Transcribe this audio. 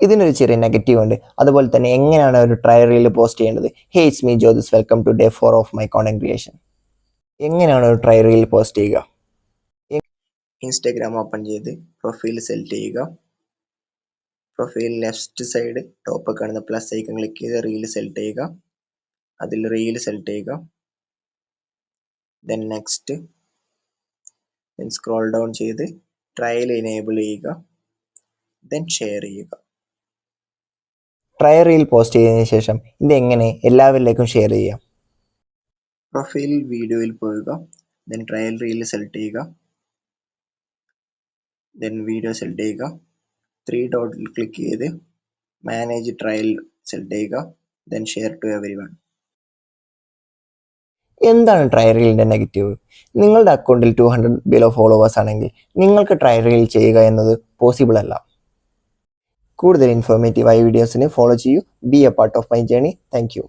ഇതിനൊരു ചെറിയ നെഗറ്റീവ് ഉണ്ട്. അതുപോലെ തന്നെ എങ്ങനെയാണ് ഒരു ട്രയൽ റീൽ പോസ്റ്റ് ചെയ്യേണ്ടത്? Hey it's me Jyothis, welcome to day 4 of my content creation. എങ്ങനെയാണ് ഒരു ട്രയൽ റീൽ പോസ്റ്റ് ചെയ്യുക? ഇൻസ്റ്റാഗ്രാം ഓപ്പൺ ചെയ്ത് പ്രൊഫൈൽ സെലക്ട് ചെയ്യുക. പ്രൊഫൈൽ ലെഫ്റ്റ് സൈഡ് ടോപ്പ് കാണുന്ന പ്ലസ് ഐക്കൺ ക്ലിക്ക് ചെയ്ത് റീൽ സെലക്ട് ചെയ്യുക. അതിൽ റീൽ സെലക്ട് ചെയ്യുക. Then next, then scroll down ചെയ്ത് ട്രയൽ എനേബിൾ ചെയ്യുക. ദെൻ ഷെയർ ചെയ്യുക. ട്രയൽ റീൽ പോസ്റ്റ് ചെയ്തതിനു ശേഷം ഇത് എങ്ങനെ എല്ലാവരിലേക്കും ഷെയർ ചെയ്യാം? പ്രൊഫൈൽ വീഡിയോയിൽ പോവുക. ദെൻ ട്രയൽ റീൽ സെലക്ട് ചെയ്യുക. ദെൻ വീഡിയോ സെലക്ട് ചെയ്യുക. 3 ഡോട്ടിൽ ക്ലിക്ക് ചെയ്ത് മാനേജ് ട്രയൽ സെലക്ട് ചെയ്യുക. Then share to everyone. എന്താണ് ട്രയൽ റീലിന്റെ നെഗറ്റീവ്? നിങ്ങളുടെ അക്കൗണ്ടിൽ 200 ബിലോ ഫോളോവേഴ്സ് ആണെങ്കിൽ നിങ്ങൾക്ക് ട്രയൽ റീൽ ചെയ്യുക എന്നത് പോസിബിൾ അല്ല. കൂടുതൽ ഇൻഫോർമേറ്റീവായ വീഡിയോസിന് ഫോളോ ചെയ്യൂ. B A part of my journey. Thank you.